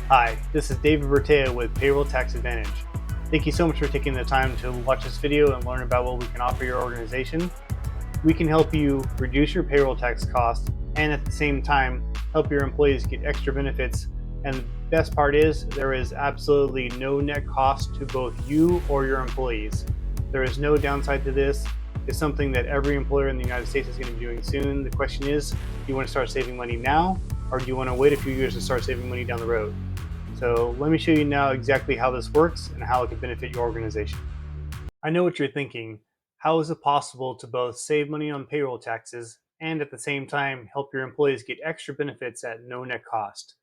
Hi, this is David Bertea with Payroll Tax Advantage. Thank you so much for taking the time to watch this video and learn about what we can offer your organization. We can help you reduce your payroll tax costs and at the same time help your employees get extra benefits. And the best part is there is absolutely no net cost to both you or your employees. There is no downside to this. It's something that every employer in the United States is going to be doing soon. The question is, do you want to start saving money now or do you want to wait a few years to start saving money down the road? So let me show you now exactly how this works and how it can benefit your organization. I know what you're thinking. How is it possible to both save money on payroll taxes and at the same time help your employees get extra benefits at no net cost?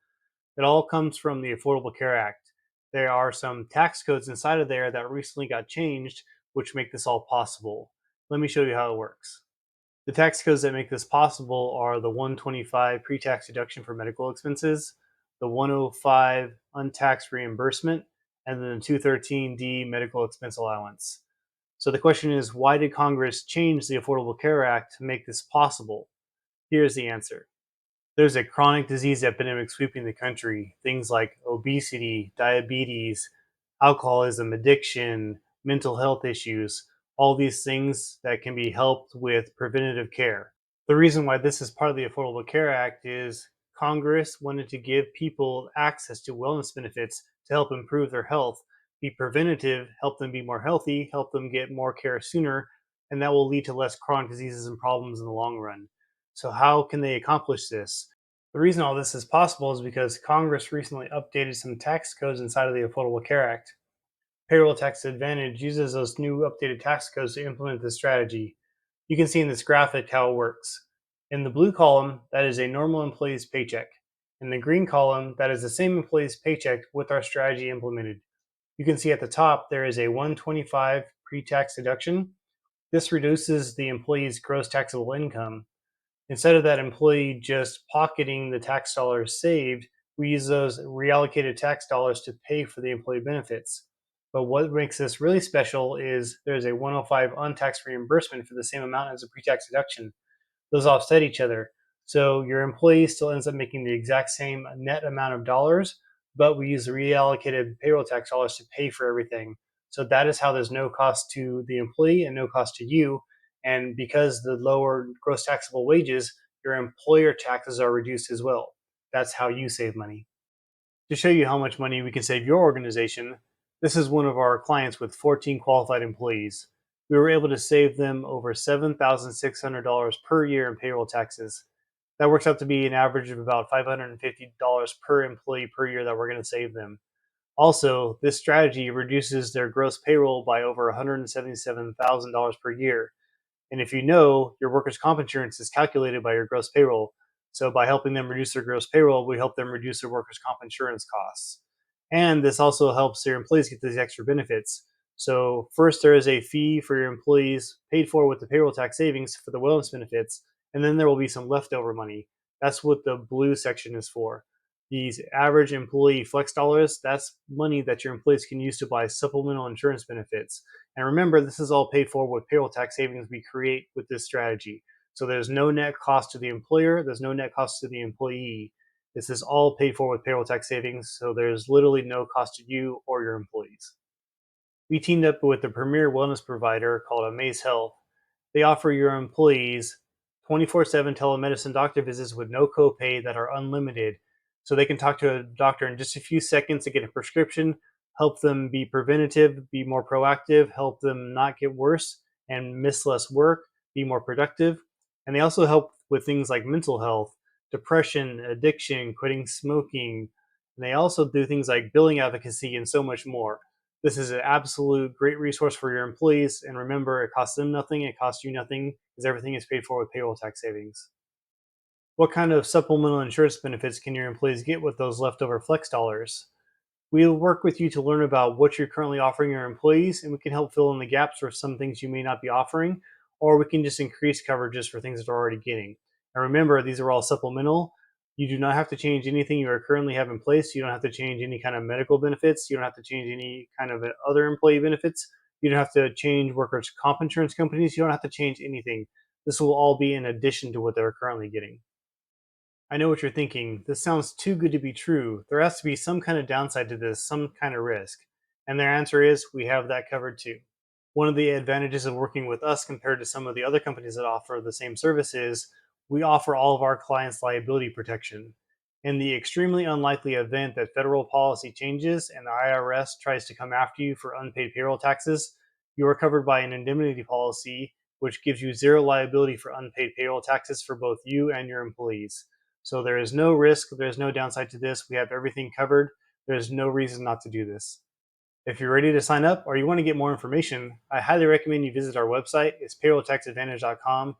It all comes from the Affordable Care Act. There are some tax codes inside of there that recently got changed, which make this all possible. Let me show you how it works. The tax codes that make this possible are the 125 pre-tax deduction for medical expenses, the 105 untaxed reimbursement, and then the 213D medical expense allowance. So the question is, why did Congress change the Affordable Care Act to make this possible? Here's the answer. There's a chronic disease epidemic sweeping the country. Things like obesity, diabetes, alcoholism, addiction, mental health issues, all these things that can be helped with preventative care. The reason why this is part of the Affordable Care Act is Congress wanted to give people access to wellness benefits to help improve their health, be preventative, help them be more healthy, help them get more care sooner, and that will lead to less chronic diseases and problems in the long run. So, how can they accomplish this? The reason all this is possible is because Congress recently updated some tax codes inside of the Affordable Care Act. Payroll Tax Advantage uses those new updated tax codes to implement this strategy. You can see in this graphic how it works. In the blue column, that is a normal employee's paycheck. In the green column, that is the same employee's paycheck with our strategy implemented. You can see at the top there is a 125 pre-tax deduction. This reduces the employee's gross taxable income. Instead of that employee just pocketing the tax dollars saved, we use those reallocated tax dollars to pay for the employee benefits. But what makes this really special is there's a 105 untaxed reimbursement for the same amount as a pre-tax deduction. Those offset each other. So your employee still ends up making the exact same net amount of dollars, but we use the reallocated payroll tax dollars to pay for everything. So that is how there's no cost to the employee and no cost to you. And because the lower gross taxable wages, your employer taxes are reduced as well. That's how you save money. To show you how much money we can save your organization, this is one of our clients with 14 qualified employees. We were able to save them over $7,600 per year in payroll taxes. That works out to be an average of about $550 per employee per year that we're going to save them. Also, this strategy reduces their gross payroll by over $177,000 per year. And if you know, your workers' comp insurance is calculated by your gross payroll. So by helping them reduce their gross payroll, we help them reduce their workers' comp insurance costs. And this also helps their employees get these extra benefits. So first, there is a fee for your employees paid for with the payroll tax savings for the wellness benefits, and then there will be some leftover money. That's what the blue section is for. These average employee flex dollars, that's money that your employees can use to buy supplemental insurance benefits. And remember, this is all paid for with payroll tax savings we create with this strategy. So there's no net cost to the employer, there's no net cost to the employee. This is all paid for with payroll tax savings, so there's literally no cost to you or your employees. We teamed up with a premier wellness provider called Amaze Health. They offer your employees 24/7 telemedicine doctor visits with no copay that are unlimited. So they can talk to a doctor in just a few seconds to get a prescription, help them be preventative, be more proactive, help them not get worse and miss less work, be more productive. And they also help with things like mental health, depression, addiction, quitting smoking. And they also do things like billing advocacy and so much more. This is an absolute great resource for your employees. And remember, it costs them nothing, it costs you nothing, because everything is paid for with payroll tax savings. What kind of supplemental insurance benefits can your employees get with those leftover flex dollars? We'll work with you to learn about what you're currently offering your employees, and we can help fill in the gaps for some things you may not be offering, or we can just increase coverages for things that are already getting. And remember, these are all supplemental. You do not have to change anything you currently have in place. You don't have to change any kind of medical benefits. You don't have to change any kind of other employee benefits. You don't have to change workers' comp insurance companies. You don't have to change anything. This will all be in addition to what they're currently getting. I know what you're thinking. This sounds too good to be true. There has to be some kind of downside to this, some kind of risk. And their answer is we have that covered too. One of the advantages of working with us compared to some of the other companies that offer the same service is we offer all of our clients liability protection. In the extremely unlikely event that federal policy changes and the IRS tries to come after you for unpaid payroll taxes, you are covered by an indemnity policy, which gives you zero liability for unpaid payroll taxes for both you and your employees. So there is no risk, there's no downside to this. We have everything covered. There's no reason not to do this. If you're ready to sign up or you want to get more information, I highly recommend you visit our website. It's payrolltaxadvantage.com.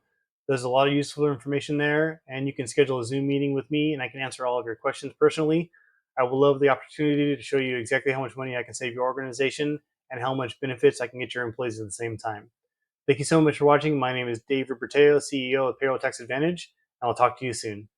There's a lot of useful information there, and you can schedule a Zoom meeting with me and I can answer all of your questions personally. I will love the opportunity to show you exactly how much money I can save your organization and how much benefits I can get your employees at the same time. Thank you so much for watching. My name is Dave Berteo, CEO of Payroll Tax Advantage, and I'll talk to you soon.